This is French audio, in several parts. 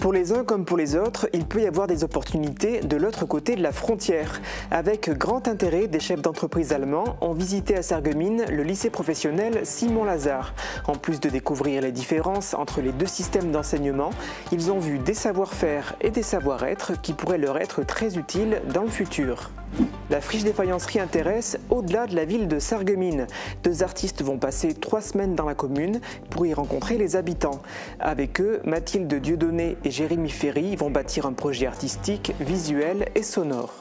Pour les uns comme pour les autres, il peut y avoir des opportunités de l'autre côté de la frontière. Avec grand intérêt, des chefs d'entreprise allemands ont visité à Sarreguemines le lycée professionnel Simon Lazare. En plus de découvrir les différences entre les deux systèmes d'enseignement, ils ont vu des savoir-faire et des savoir-être qui pourraient leur être très utiles dans le futur. La friche des faïenceries intéresse au-delà de la ville de Sarreguemines. Deux artistes vont passer 3 semaines dans la commune pour y rencontrer les habitants. Avec eux, Mathilde Dieudonné et Jérémy Ferry vont bâtir un projet artistique, visuel et sonore.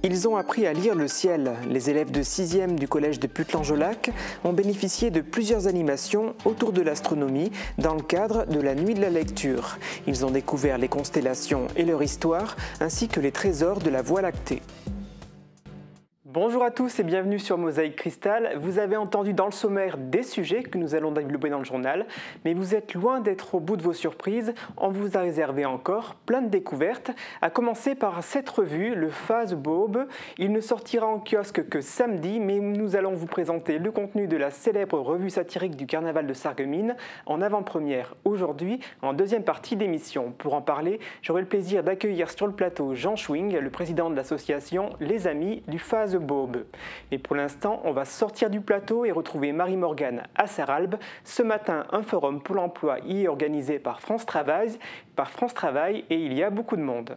Ils ont appris à lire le ciel. Les élèves de 6e du collège de Puttelangeaulac ont bénéficié de plusieurs animations autour de l'astronomie dans le cadre de la nuit de la lecture. Ils ont découvert les constellations et leur histoire, ainsi que les trésors de la Voie lactée. Bonjour à tous et bienvenue sur Mosaïque Cristal. Vous avez entendu dans le sommaire des sujets que nous allons développer dans le journal, mais vous êtes loin d'être au bout de vos surprises. On vous a réservé encore plein de découvertes, à commencer par cette revue, le Phase Bob. Il ne sortira en kiosque que samedi, mais nous allons vous présenter le contenu de la célèbre revue satirique du carnaval de Sarreguemines en avant-première aujourd'hui, en deuxième partie d'émission. Pour en parler, j'aurai le plaisir d'accueillir sur le plateau Jean Schwing, le président de l'association Les Amis du Phase Bob. Et pour l'instant, on va sortir du plateau et retrouver Marie-Morgane à Sarralbe. Ce matin, un forum pour l'emploi y est organisé par France Travail et il y a beaucoup de monde.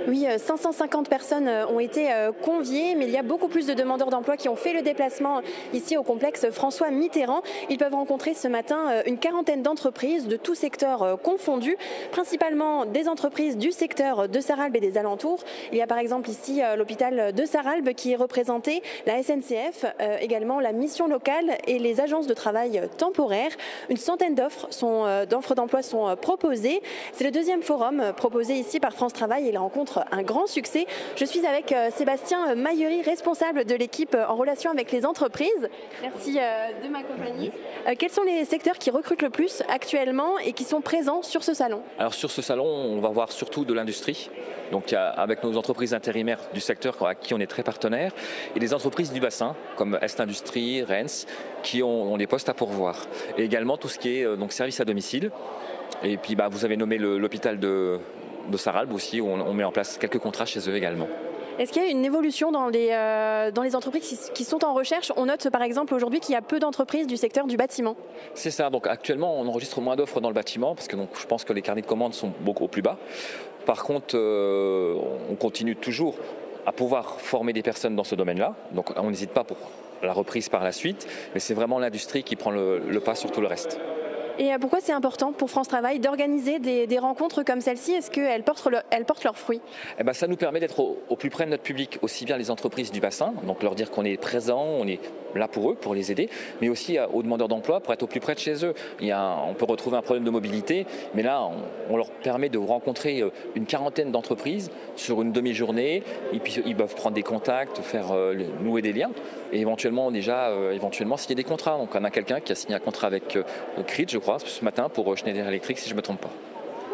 Oui, 550 personnes ont été conviées, mais il y a beaucoup plus de demandeurs d'emploi qui ont fait le déplacement ici au complexe François Mitterrand. Ils peuvent rencontrer ce matin une quarantaine d'entreprises de tous secteurs confondus, principalement des entreprises du secteur de Sarralbe et des alentours. Il y a par exemple ici l'hôpital de Sarralbe qui est représenté, la SNCF, également la mission locale et les agences de travail temporaires. Une centaine d'offres d'emploi sont proposées. C'est le deuxième forum proposé ici par France Travail et il rencontre un grand succès. Je suis avec Sébastien Maillery, responsable de l'équipe en relation avec les entreprises. Merci de m'accompagner. Quels sont les secteurs qui recrutent le plus actuellement et qui sont présents sur ce salon? Alors sur ce salon, on va voir surtout de l'industrie. Donc avec nos entreprises intérimaires du secteur à qui on est très partenaire et des entreprises du bassin comme Est Industrie, Rennes qui ont des postes à pourvoir. Et également tout ce qui est donc service à domicile. Et puis vous avez nommé l'hôpital de Sarralbe aussi, où on met en place quelques contrats chez eux également. Est-ce qu'il y a une évolution dans les entreprises qui sont en recherche? On note par exemple aujourd'hui qu'il y a peu d'entreprises du secteur du bâtiment. C'est ça, donc actuellement on enregistre moins d'offres dans le bâtiment parce que je pense que les carnets de commandes sont beaucoup plus bas. Par contre, on continue toujours à pouvoir former des personnes dans ce domaine-là, donc on n'hésite pas pour la reprise par la suite, mais c'est vraiment l'industrie qui prend le pas sur tout le reste. Et pourquoi c'est important pour France Travail d'organiser des rencontres comme celle-ci? Est-ce qu'elles portent leurs fruits? Ça nous permet d'être au plus près de notre public, aussi bien les entreprises du bassin, donc leur dire qu'on est présent, on est là pour eux, pour les aider, mais aussi aux demandeurs d'emploi pour être au plus près de chez eux. On peut retrouver un problème de mobilité, mais là on leur permet de rencontrer une quarantaine d'entreprises sur une demi-journée, et puis ils peuvent prendre des contacts, nouer des liens, et éventuellement signer des contrats. Donc on a quelqu'un qui a signé un contrat avec Crit, je crois, ce matin pour Schneider Electric, si je ne me trompe pas.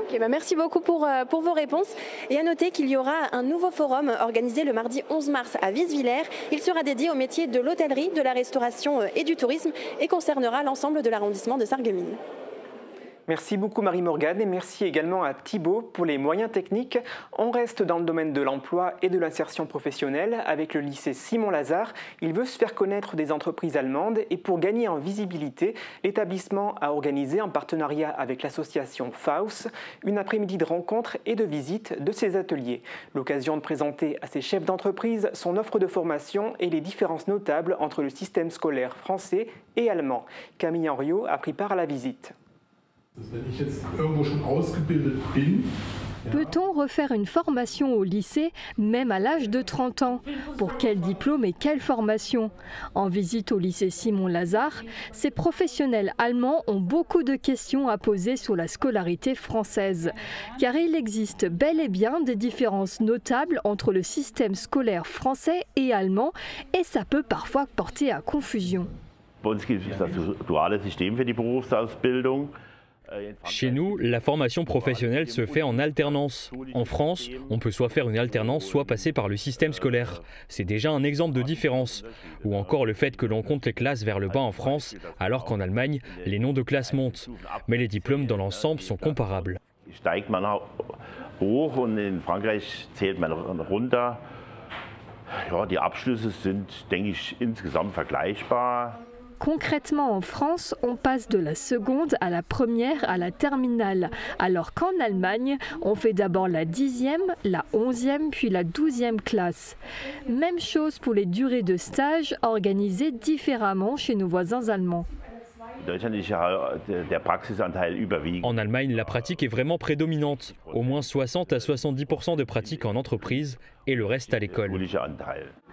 Okay, merci beaucoup pour vos réponses. Et à noter qu'il y aura un nouveau forum organisé le mardi 11 mars à Visvillers. Il sera dédié au métier de l'hôtellerie, de la restauration et du tourisme et concernera l'ensemble de l'arrondissement de Sarreguemines. Merci beaucoup Marie-Morgane et merci également à Thibaut pour les moyens techniques. On reste dans le domaine de l'emploi et de l'insertion professionnelle avec le lycée Simon Lazare. Il veut se faire connaître des entreprises allemandes et pour gagner en visibilité, l'établissement a organisé en partenariat avec l'association Faust une après-midi de rencontres et de visites de ses ateliers. L'occasion de présenter à ses chefs d'entreprise son offre de formation et les différences notables entre le système scolaire français et allemand. Camille Henriot a pris part à la visite. Peut-on refaire une formation au lycée, même à l'âge de 30 ans? Pour quel diplôme et quelle formation? En visite au lycée Simon Lazare, ces professionnels allemands ont beaucoup de questions à poser sur la scolarité française. Car il existe bel et bien des différences notables entre le système scolaire français et allemand, et ça peut parfois porter à confusion. Bei uns gibt es das duale System für die Berufsausbildung. Chez nous, la formation professionnelle se fait en alternance. En France, on peut soit faire une alternance, soit passer par le système scolaire. C'est déjà un exemple de différence. Ou encore le fait que l'on compte les classes vers le bas en France, alors qu'en Allemagne, les noms de classes montent. Mais les diplômes dans l'ensemble sont comparables. Steigt man hoch und in Frankreich zählt man runter. Ja, die Abschlüsse sind, denke ich, insgesamt vergleichbar. Concrètement, en France, on passe de la seconde à la première à la terminale, alors qu'en Allemagne, on fait d'abord la 10e, la 11e, puis la 12e classe. Même chose pour les durées de stage organisées différemment chez nos voisins allemands. En Allemagne, la pratique est vraiment prédominante. Au moins 60 à 70% de pratique en entreprise et le reste à l'école.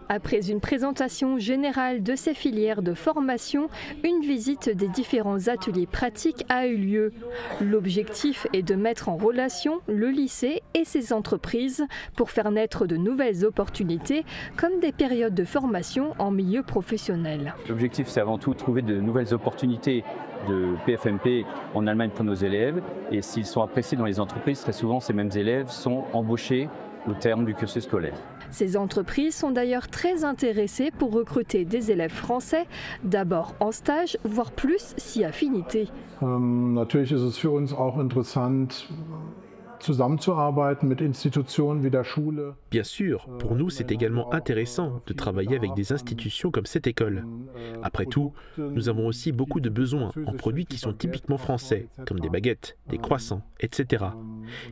Après une présentation générale de ces filières de formation, une visite des différents ateliers pratiques a eu lieu. L'objectif est de mettre en relation le lycée et ses entreprises pour faire naître de nouvelles opportunités comme des périodes de formation en milieu professionnel. L'objectif, c'est avant tout trouver de nouvelles opportunités de PFMP en Allemagne pour nos élèves. Et s'ils sont appréciés dans les entreprises, très souvent ces mêmes élèves sont embauchés au terme du cursus scolaire. Ces entreprises sont d'ailleurs très intéressées pour recruter des élèves français, d'abord en stage, voire plus si affinité. Natürlich ist es für uns auch interessant, zusammenzuarbeiten mit Institutionen wie der Schule. Bien sûr, pour nous c'est également intéressant de travailler avec des institutions comme cette école. Après tout, nous avons aussi beaucoup de besoins en produits qui sont typiquement français, comme des baguettes, des croissants, etc.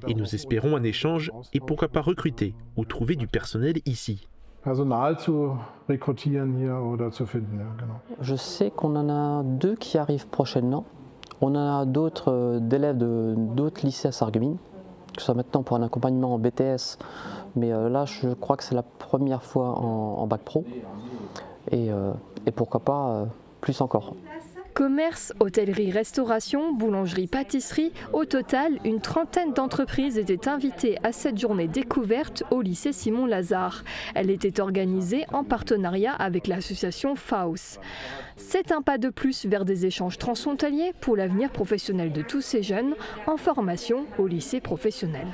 Et nous espérons un échange et pourquoi pas recruter ou trouver du personnel ici. Personal zu rekrutieren hier oder zu finden, ja, genau. Je sais qu'on en a 2 qui arrivent prochainement. On en a d'autres d'élèves d'autres lycées à Sarreguemines, que ce soit maintenant pour un accompagnement en BTS, mais là je crois que c'est la première fois en bac pro, et pourquoi pas plus encore. Commerce, hôtellerie, restauration, boulangerie, pâtisserie, au total, une trentaine d'entreprises étaient invitées à cette journée découverte au lycée Simon-Lazare. Elle était organisée en partenariat avec l'association FAUS. C'est un pas de plus vers des échanges transfrontaliers pour l'avenir professionnel de tous ces jeunes en formation au lycée professionnel.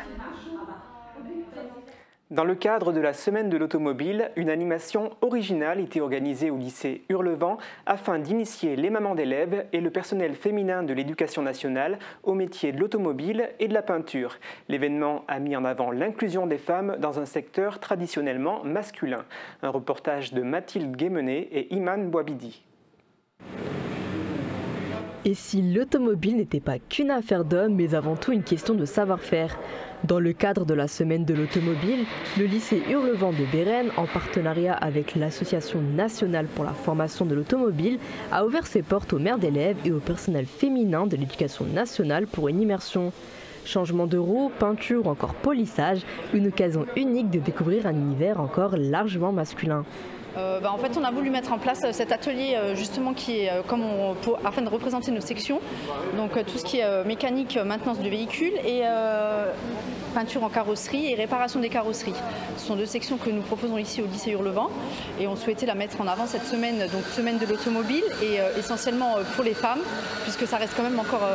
Dans le cadre de la Semaine de l'automobile, une animation originale était organisée au lycée Hurlevent afin d'initier les mamans d'élèves et le personnel féminin de l'éducation nationale au métier de l'automobile et de la peinture. L'événement a mis en avant l'inclusion des femmes dans un secteur traditionnellement masculin. Un reportage de Mathilde Guémenet et Iman Bouabidi. Et si l'automobile n'était pas qu'une affaire d'hommes, mais avant tout une question de savoir-faire? Dans le cadre de la Semaine de l'automobile, le lycée Hurlevent de Bérennes, en partenariat avec l'Association nationale pour la formation de l'automobile, a ouvert ses portes aux mères d'élèves et au personnel féminin de l'éducation nationale pour une immersion. Changement de roues, peinture ou encore polissage, une occasion unique de découvrir un univers encore largement masculin. En fait, on a voulu mettre en place cet atelier justement qui est afin de représenter nos sections, donc tout ce qui est mécanique, maintenance de véhicules et peinture en carrosserie et réparation des carrosseries. Ce sont 2 sections que nous proposons ici au lycée Hurlevent et on souhaitait la mettre en avant cette semaine, donc semaine de l'automobile et essentiellement pour les femmes puisque ça reste quand même encore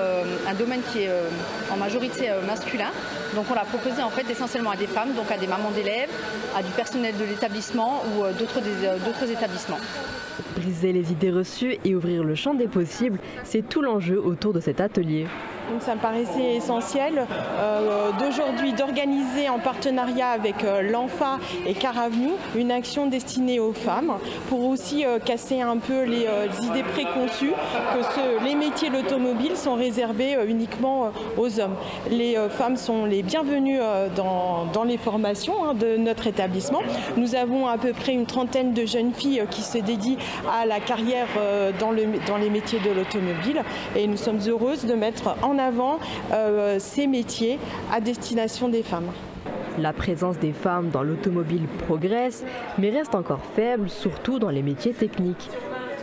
un domaine qui est en majorité masculin. Donc on l'a proposé en fait essentiellement à des femmes, donc à des mamans d'élèves, à du personnel de l'établissement ou d'autres établissements. Briser les idées reçues et ouvrir le champ des possibles, c'est tout l'enjeu autour de cet atelier. Donc ça me paraissait essentiel d'aujourd'hui d'organiser en partenariat avec l'ANFA et Caravenue une action destinée aux femmes pour aussi casser un peu les idées préconçues que les métiers de l'automobile sont réservés uniquement aux hommes. Les femmes sont les bienvenues dans les formations de notre établissement. Nous avons à peu près une trentaine de jeunes filles qui se dédient à la carrière dans les métiers de l'automobile et nous sommes heureuses de mettre en avant ces métiers à destination des femmes. La présence des femmes dans l'automobile progresse, mais reste encore faible, surtout dans les métiers techniques.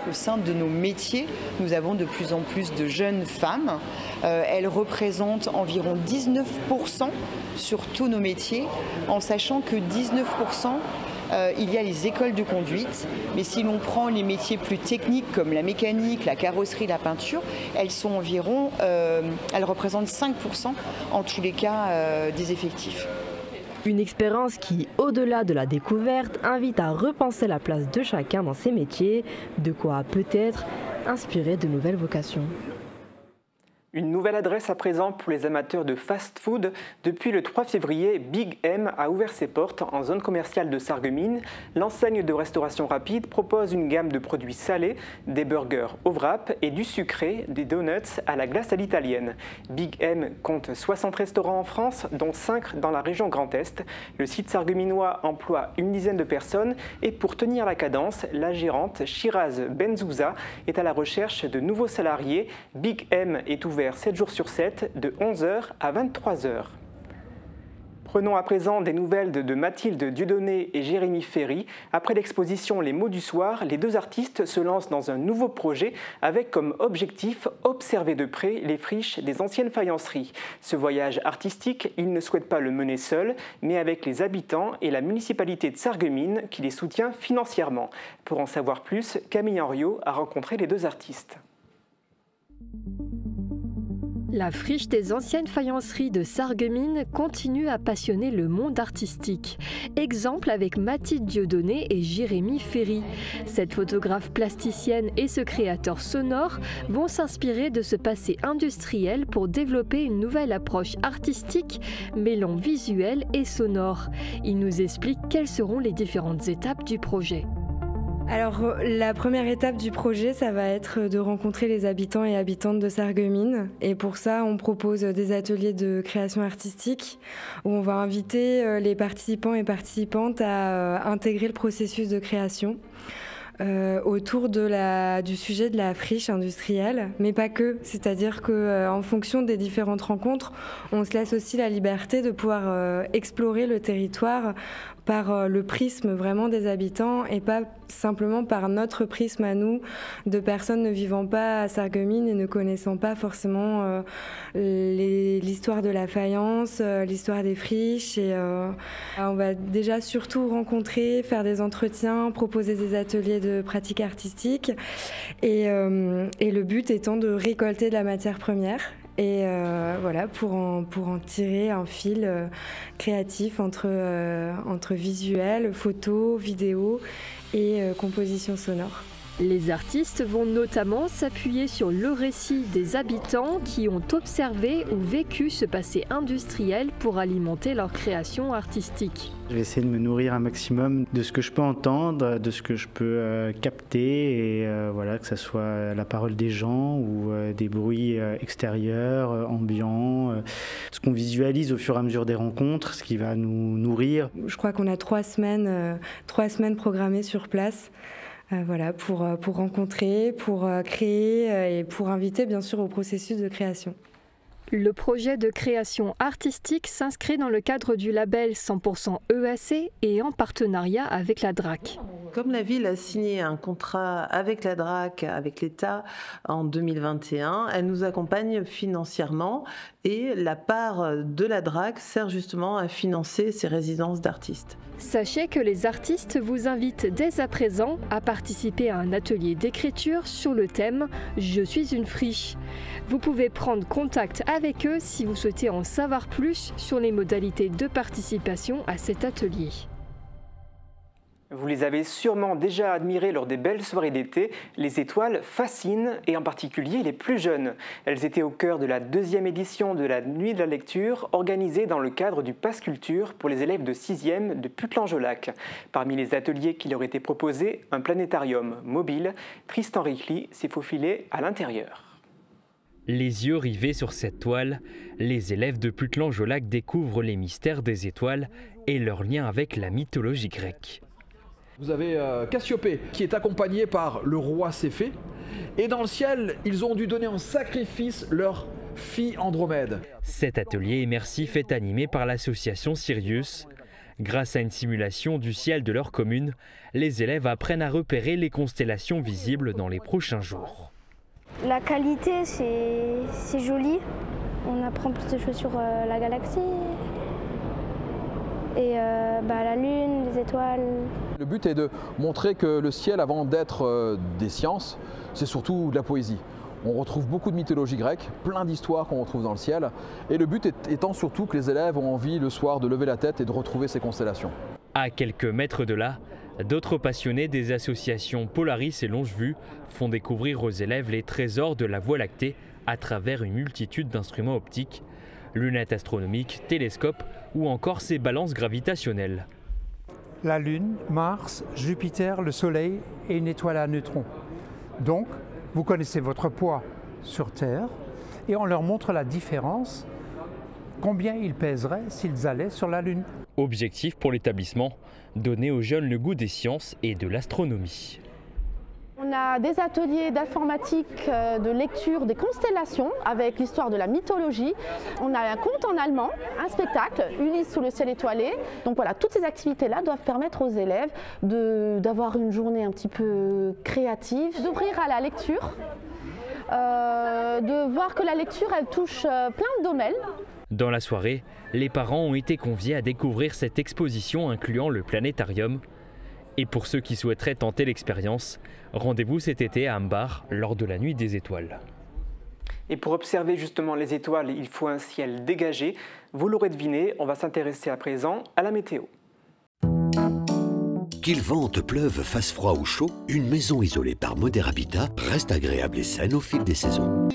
Au sein de nos métiers, nous avons de plus en plus de jeunes femmes. Elles représentent environ 19% sur tous nos métiers, en sachant que 19% il y a les écoles de conduite, mais si l'on prend les métiers plus techniques comme la mécanique, la carrosserie, la peinture, elles sont environ, elles représentent 5% en tous les cas des effectifs. Une expérience qui, au-delà de la découverte, invite à repenser la place de chacun dans ces métiers, de quoi peut-être inspirer de nouvelles vocations. Une nouvelle adresse à présent pour les amateurs de fast-food. Depuis le 3 février, Big M a ouvert ses portes en zone commerciale de Sarreguemines. L'enseigne de restauration rapide propose une gamme de produits salés, des burgers au wrap et du sucré, des donuts à la glace à l'italienne. Big M compte 60 restaurants en France, dont 5 dans la région Grand Est. Le site sarregueminois emploie une dizaine de personnes et pour tenir la cadence, la gérante Shiraz Benzouza est à la recherche de nouveaux salariés. Big M est ouvert 7 jours sur 7, de 11h à 23h. Prenons à présent des nouvelles de Mathilde Dieudonné et Jérémy Ferry. Après l'exposition Les mots du soir, les deux artistes se lancent dans un nouveau projet avec comme objectif observer de près les friches des anciennes faïenceries. Ce voyage artistique, ils ne souhaitent pas le mener seuls, mais avec les habitants et la municipalité de Sarreguemines qui les soutient financièrement. Pour en savoir plus, Camille Henriot a rencontré les deux artistes. La friche des anciennes faïenceries de Sarreguemines continue à passionner le monde artistique. Exemple avec Mathilde Dieudonné et Jérémy Ferry. Cette photographe plasticienne et ce créateur sonore vont s'inspirer de ce passé industriel pour développer une nouvelle approche artistique mêlant visuel et sonore. Ils nous expliquent quelles seront les différentes étapes du projet. Alors la première étape du projet, ça va être de rencontrer les habitants et habitantes de Sarreguemines. Et pour ça, on propose des ateliers de création artistique où on va inviter les participants et participantes à intégrer le processus de création. Autour du sujet de la friche industrielle, mais pas que. C'est-à-dire qu'en fonction des différentes rencontres, on se laisse aussi la liberté de pouvoir explorer le territoire par le prisme vraiment des habitants et pas simplement par notre prisme à nous, de personnes ne vivant pas à Sarreguemines et ne connaissant pas forcément l'histoire de la faïence, l'histoire des friches. Et on va déjà surtout rencontrer, faire des entretiens, proposer des ateliers de pratique artistique et le but étant de récolter de la matière première. Et voilà, pour en tirer un fil créatif entre visuel, photo, vidéo et composition sonore. Les artistes vont notamment s'appuyer sur le récit des habitants qui ont observé ou vécu ce passé industriel pour alimenter leur création artistique. Je vais essayer de me nourrir un maximum de ce que je peux entendre, de ce que je peux capter, et voilà, que ce soit la parole des gens ou des bruits extérieurs, ambiants, ce qu'on visualise au fur et à mesure des rencontres, ce qui va nous nourrir. Je crois qu'on a 3 semaines programmées sur place. Voilà, pour rencontrer, pour créer et pour inviter bien sûr au processus de création. Le projet de création artistique s'inscrit dans le cadre du label 100% EAC et en partenariat avec la DRAC. Comme la ville a signé un contrat avec la DRAC, avec l'État en 2021, elle nous accompagne financièrement et la part de la DRAC sert justement à financer ces résidences d'artistes. Sachez que les artistes vous invitent dès à présent à participer à un atelier d'écriture sur le thème « Je suis une friche ». Vous pouvez prendre contact avec eux si vous souhaitez en savoir plus sur les modalités de participation à cet atelier. Vous les avez sûrement déjà admirées lors des belles soirées d'été. Les étoiles fascinent, et en particulier les plus jeunes. Elles étaient au cœur de la 2e édition de la Nuit de la lecture, organisée dans le cadre du Pass Culture pour les élèves de 6e de Putelange-au-Lac. Parmi les ateliers qui leur étaient proposés, un planétarium mobile. Tristan Ricli s'est faufilé à l'intérieur. Les yeux rivés sur cette toile, les élèves de Putelange-au-Lac découvrent les mystères des étoiles et leur lien avec la mythologie grecque. Vous avez Cassiopée qui est accompagné par le roi Céphée. Et dans le ciel, ils ont dû donner en sacrifice leur fille Andromède. Cet atelier immersif est animé par l'association Sirius. Grâce à une simulation du ciel de leur commune, les élèves apprennent à repérer les constellations visibles dans les prochains jours. La qualité, c'est joli. On apprend plus de choses sur la galaxie. et la lune, les étoiles. Le but est de montrer que le ciel, avant d'être des sciences, c'est surtout de la poésie. On retrouve beaucoup de mythologie grecque, plein d'histoires qu'on retrouve dans le ciel, et le but étant surtout que les élèves ont envie le soir de lever la tête et de retrouver ces constellations. À quelques mètres de là, d'autres passionnés des associations Polaris et Longevue font découvrir aux élèves les trésors de la Voie lactée à travers une multitude d'instruments optiques, lunettes astronomiques, télescopes ou encore ces balances gravitationnelles. La Lune, Mars, Jupiter, le Soleil et une étoile à neutrons. Donc, vous connaissez votre poids sur Terre et on leur montre la différence, combien ils pèseraient s'ils allaient sur la Lune. Objectif pour l'établissement, donner aux jeunes le goût des sciences et de l'astronomie. On a des ateliers d'informatique, de lecture des constellations avec l'histoire de la mythologie. On a un conte en allemand, un spectacle, Ulysse sous le ciel étoilé. Donc voilà, toutes ces activités-là doivent permettre aux élèves d'avoir une journée un petit peu créative, d'ouvrir à la lecture, de voir que la lecture, elle touche plein de domaines. Dans la soirée, les parents ont été conviés à découvrir cette exposition incluant le planétarium. Et pour ceux qui souhaiteraient tenter l'expérience, rendez-vous cet été à Ambar lors de la Nuit des Étoiles. Et pour observer justement les étoiles, il faut un ciel dégagé. Vous l'aurez deviné, on va s'intéresser à présent à la météo. Qu'il vente, pleuve, fasse froid ou chaud, une maison isolée par Moder Habitat reste agréable et saine au fil des saisons.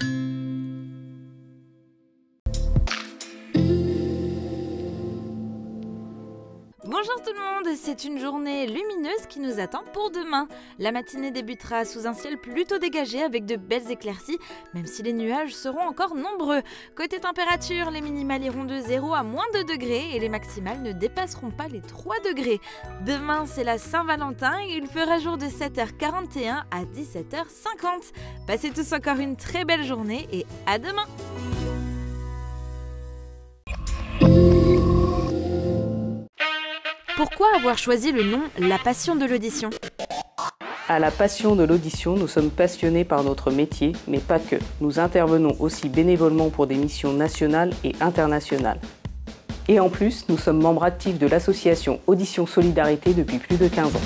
Bonjour tout le monde, c'est une journée lumineuse qui nous attend pour demain. La matinée débutera sous un ciel plutôt dégagé avec de belles éclaircies, même si les nuages seront encore nombreux. Côté température, les minimales iront de 0 à moins 2 degrés et les maximales ne dépasseront pas les 3 degrés. Demain, c'est la Saint-Valentin et il fera jour de 7h41 à 17h50. Passez tous encore une très belle journée et à demain! Pourquoi avoir choisi le nom La Passion de l'audition ? À La Passion de l'audition, nous sommes passionnés par notre métier, mais pas que. Nous intervenons aussi bénévolement pour des missions nationales et internationales. Et en plus, nous sommes membres actifs de l'association Audition Solidarité depuis plus de 15 ans.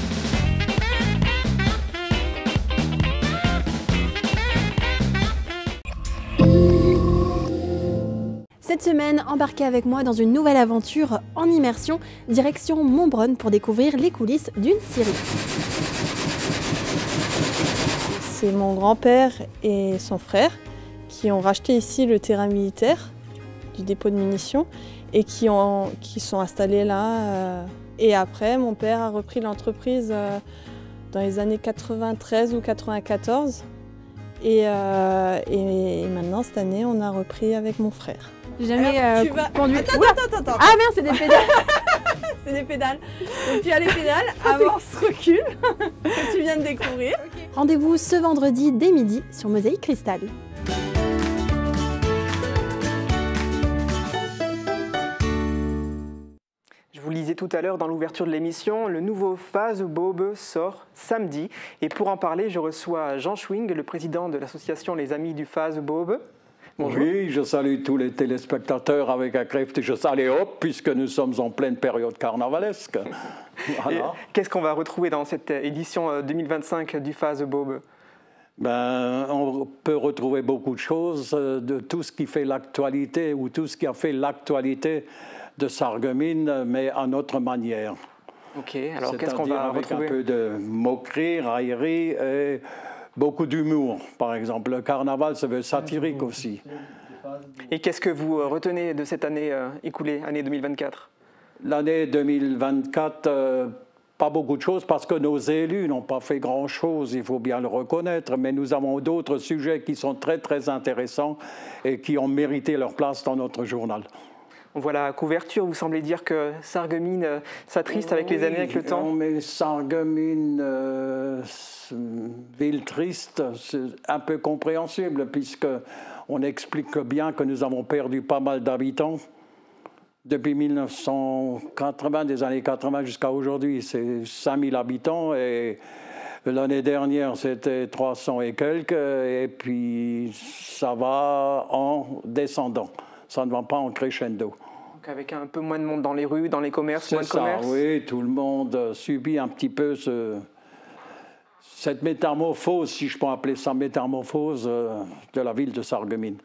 Cette semaine, embarquez avec moi dans une nouvelle aventure en immersion, direction Montbronn pour découvrir les coulisses d'une scierie. C'est mon grand-père et son frère qui ont racheté ici le terrain militaire du dépôt de munitions et qui sont installés là. Et après, mon père a repris l'entreprise dans les années 93 ou 94. Et maintenant, cette année, on a repris avec mon frère. J'ai jamais conduit. Attends. Ah merde, c'est des pédales. C'est des pédales. Donc tu as les pédales, avance, recule, que tu viens de découvrir. Okay. Rendez-vous ce vendredi dès midi sur Mosaïque Cristal. Je vous lisais tout à l'heure dans l'ouverture de l'émission, le nouveau Phasebobe sort samedi. Et pour en parler, je reçois Jean Schwing, le président de l'association Les Amis du Phasebobe. Bonjour. Oui, je salue tous les téléspectateurs avec Agreft et je salue Hop, puisque nous sommes en pleine période carnavalesque. Voilà. Qu'est-ce qu'on va retrouver dans cette édition 2025 du Phasebobe ? On peut retrouver beaucoup de choses, de tout ce qui fait l'actualité ou tout ce qui a fait l'actualité de Sarreguemines, mais à notre manière. Ok, alors qu'est-ce qu'on va retrouver ? Avec un peu de moquerie, raillerie et beaucoup d'humour, par exemple. Le carnaval se veut satirique aussi. Et qu'est-ce que vous retenez de cette année écoulée, année 2024 ? L'année 2024, pas beaucoup de choses parce que nos élus n'ont pas fait grand-chose, il faut bien le reconnaître, mais nous avons d'autres sujets qui sont très très intéressants et qui ont mérité leur place dans notre journal. On voit la couverture, vous semblez dire que Sarreguemines s'attriste avec les années, avec le temps. Non, mais Sarreguemines, ville triste, c'est un peu compréhensible puisqu'on explique bien que nous avons perdu pas mal d'habitants. Depuis 1980, des années 80 jusqu'à aujourd'hui, c'est 5000 habitants et l'année dernière, c'était 300 et quelques et puis ça va en descendant. Ça ne va pas en crescendo. Donc avec un peu moins de monde dans les rues, dans les commerces, moins de commerces. Oui, tout le monde subit un petit peu cette métamorphose, si je peux appeler ça métamorphose, de la ville de Sarreguemines.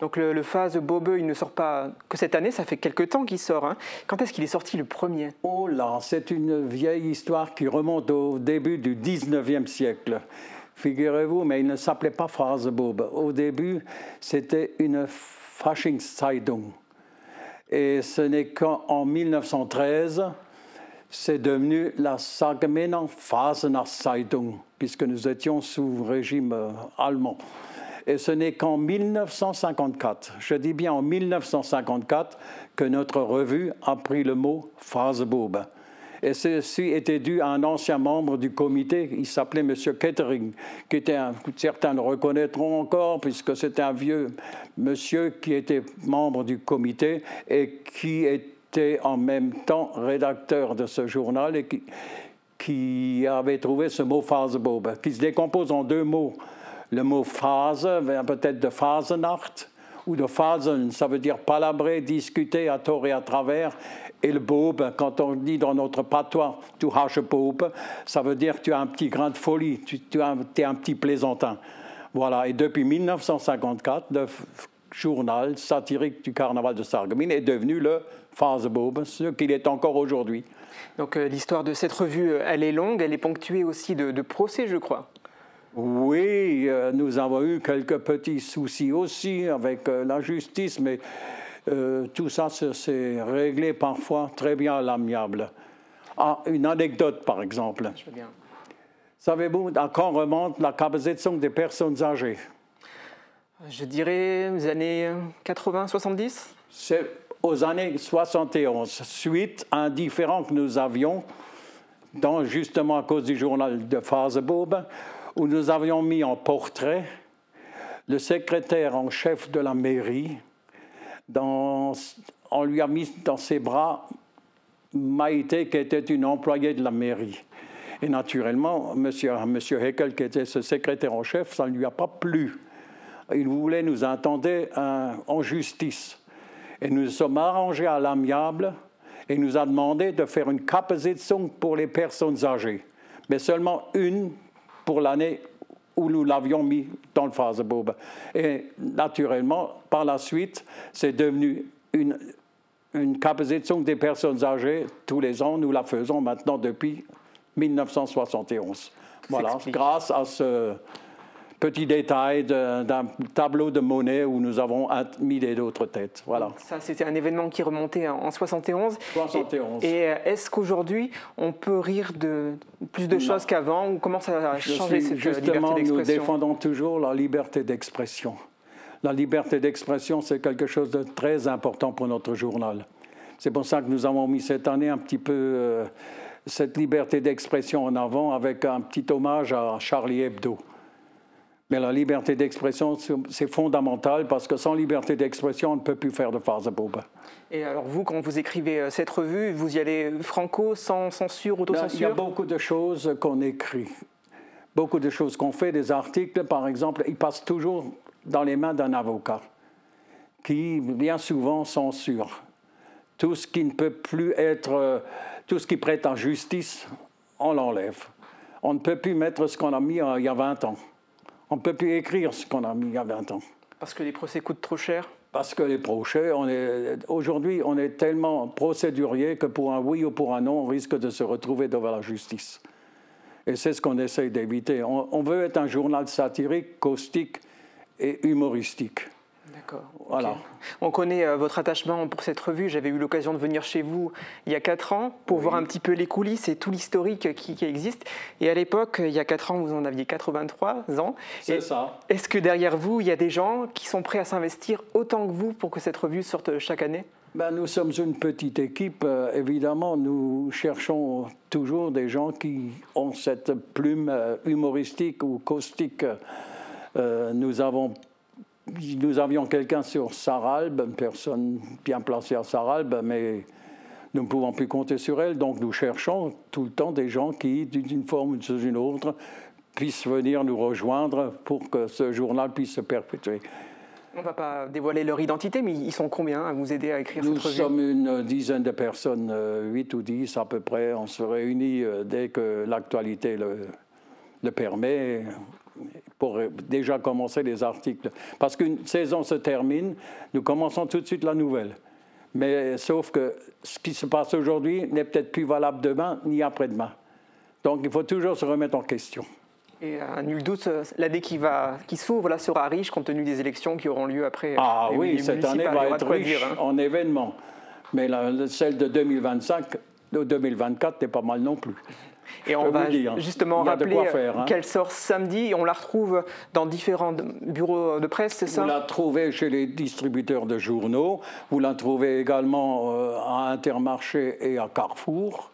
Donc le Phase Bobe, il ne sort pas que cette année, ça fait quelques temps qu'il sort. Hein. Quand est-ce qu'il est sorti le premier? Oh là, c'est une vieille histoire qui remonte au début du 19e siècle. Figurez-vous, mais il ne s'appelait pas Phase Bobe. Au début, c'était une Faschingszeitung. Et ce n'est qu'en 1913, c'est devenu la Sarregueminer Fasnachtszeitung, puisque nous étions sous régime allemand. Et ce n'est qu'en 1954, je dis bien en 1954, que notre revue a pris le mot Phase Bobe. Et ceci était dû à un ancien membre du comité, il s'appelait M. Kettering, qui était certains le reconnaîtront encore, puisque c'était un vieux monsieur qui était membre du comité et qui était en même temps rédacteur de ce journal et qui avait trouvé ce mot Phase Bobe, qui se décompose en deux mots. Le mot phase vient peut-être de Phasenacht ou de Phasen, ça veut dire palabrer, discuter à tort et à travers. Et le bobe, quand on dit dans notre patois, tu haches bobe, ça veut dire que tu as un petit grain de folie, tu es un petit plaisantin. Voilà, et depuis 1954, le journal satirique du carnaval de Sarreguemines est devenu le Phase Bobe, ce qu'il est encore aujourd'hui. Donc l'histoire de cette revue, elle est longue, elle est ponctuée aussi de procès, je crois. Oui, nous avons eu quelques petits soucis aussi avec la justice, mais tout ça s'est réglé parfois très bien à l'amiable. Ah, une anecdote, par exemple. Je veux bien. Savez-vous à quand remonte la Kabesetzung des personnes âgées? Je dirais les années 80-70. C'est aux années 71, suite à un différend que nous avions, justement à cause du journal de Phase Bobe, où nous avions mis en portrait le secrétaire en chef de la mairie. On lui a mis dans ses bras Maïté, qui était une employée de la mairie. Et naturellement, M. Heckel, qui était ce secrétaire en chef, ça ne lui a pas plu. Il voulait nous attendre en justice. Et nous nous sommes arrangés à l'amiable et nous a demandé de faire une Kabesetzung pour les personnes âgées, mais seulement une pour l'année où nous l'avions mis dans le Phase Bobe. Et naturellement, par la suite, c'est devenu une Kabesetzung des personnes âgées. Tous les ans, nous la faisons maintenant depuis 1971. Voilà, grâce à ce petit détail d'un tableau de monnaie où nous avons mis d'autres têtes. Voilà. Ça, c'était un événement qui remontait en 71. 71. Et est-ce qu'aujourd'hui, on peut rire de plus de choses qu'avant, ou comment ça a changé cette liberté d'expression? Justement, nous défendons toujours la liberté d'expression. La liberté d'expression, c'est quelque chose de très important pour notre journal. C'est pour ça que nous avons mis cette année un petit peu cette liberté d'expression en avant avec un petit hommage à Charlie Hebdo. Mais la liberté d'expression, c'est fondamental parce que sans liberté d'expression, on ne peut plus faire de Phase Bobe. Et alors vous, quand vous écrivez cette revue, vous y allez franco, sans censure, autocensure? Il y a beaucoup de choses qu'on écrit, beaucoup de choses qu'on fait, des articles par exemple, ils passent toujours dans les mains d'un avocat qui, bien souvent, censure. Tout ce qui ne peut plus être, tout ce qui prête à justice, on l'enlève. On ne peut plus mettre ce qu'on a mis il y a 20 ans. On ne peut plus écrire ce qu'on a mis il y a 20 ans. Parce que les procès coûtent trop cher? Parce que les procès, aujourd'hui, on est tellement procédurier que pour un oui ou pour un non, on risque de se retrouver devant la justice. Et c'est ce qu'on essaye d'éviter. On veut être un journal satirique, caustique et humoristique. D'accord. Voilà. Okay. On connaît votre attachement pour cette revue. J'avais eu l'occasion de venir chez vous il y a 4 ans pour voir un petit peu les coulisses et tout l'historique qui existe. Et à l'époque, il y a 4 ans, vous en aviez 83 ans. C'est ça. Est-ce que derrière vous, il y a des gens qui sont prêts à s'investir autant que vous pour que cette revue sorte chaque année? Nous sommes une petite équipe. Évidemment, nous cherchons toujours des gens qui ont cette plume humoristique ou caustique. Nous avions quelqu'un sur Sarralbe, une personne bien placée à Sarralbe, mais nous ne pouvons plus compter sur elle. Donc nous cherchons tout le temps des gens qui, d'une forme ou d'une autre, puissent venir nous rejoindre pour que ce journal puisse se perpétuer. On ne va pas dévoiler leur identité, mais ils sont combien à vous aider à écrire cette revue? Nous sommes une dizaine de personnes, 8 ou 10 à peu près. On se réunit dès que l'actualité le permet pour déjà commencer les articles. Parce qu'une saison se termine, nous commençons tout de suite la nouvelle. Mais sauf que ce qui se passe aujourd'hui n'est peut-être plus valable demain ni après-demain. Donc il faut toujours se remettre en question. Et nul doute, l'année qui s'ouvre là sera riche compte tenu des élections qui auront lieu après. Ah oui, cette année va être riche en événements. Mais celle de 2024 n'est pas mal non plus. Et on va justement rappeler qu'elle sort samedi. On la retrouve dans différents bureaux de presse, c'est ça? Vous la trouvez chez les distributeurs de journaux. Vous la trouvez également à Intermarché et à Carrefour.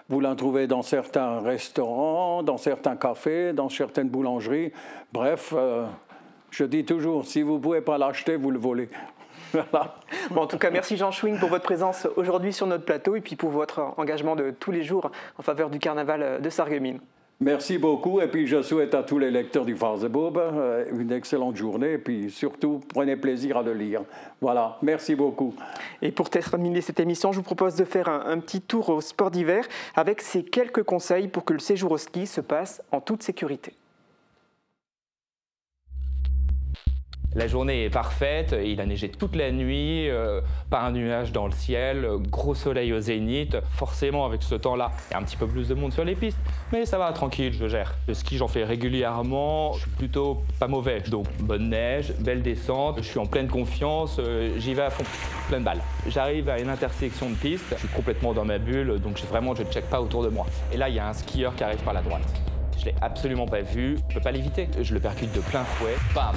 Vous la trouvez dans certains restaurants, dans certains cafés, dans certaines boulangeries. Bref, je dis toujours, si vous ne pouvez pas l'acheter, vous le volez. Voilà. Bon, en tout cas, merci Jean Schwing pour votre présence aujourd'hui sur notre plateau et puis pour votre engagement de tous les jours en faveur du carnaval de Sarreguemines. Merci beaucoup et puis je souhaite à tous les lecteurs du Farsebourg une excellente journée et puis surtout prenez plaisir à le lire. Voilà, merci beaucoup. Et pour terminer cette émission, je vous propose de faire un petit tour au sport d'hiver avec ces quelques conseils pour que le séjour au ski se passe en toute sécurité. La journée est parfaite, il a neigé toute la nuit, pas un nuage dans le ciel, gros soleil au zénith. Forcément, avec ce temps-là, il y a un petit peu plus de monde sur les pistes, mais ça va, tranquille, je gère. Le ski, j'en fais régulièrement, je suis plutôt pas mauvais. Donc, bonne neige, belle descente, je suis en pleine confiance, j'y vais à fond, pleine balle. J'arrive à une intersection de pistes, je suis complètement dans ma bulle, donc je ne check pas autour de moi. Et là, il y a un skieur qui arrive par la droite. Je l'ai absolument pas vu, je peux pas l'éviter. Je le percute de plein fouet, bam!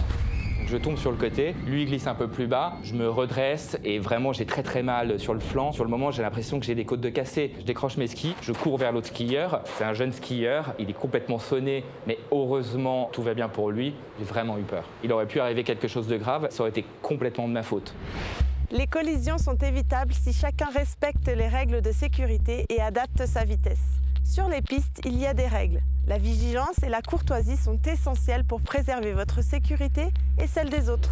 Je tombe sur le côté, lui glisse un peu plus bas, je me redresse et vraiment j'ai très mal sur le flanc. Sur le moment, j'ai l'impression que j'ai des côtes de cassé. Je décroche mes skis, je cours vers l'autre skieur. C'est un jeune skieur, il est complètement sonné, mais heureusement, tout va bien pour lui. J'ai vraiment eu peur. Il aurait pu arriver quelque chose de grave, ça aurait été complètement de ma faute. Les collisions sont évitables si chacun respecte les règles de sécurité et adapte sa vitesse. Sur les pistes, il y a des règles. La vigilance et la courtoisie sont essentielles pour préserver votre sécurité et celle des autres.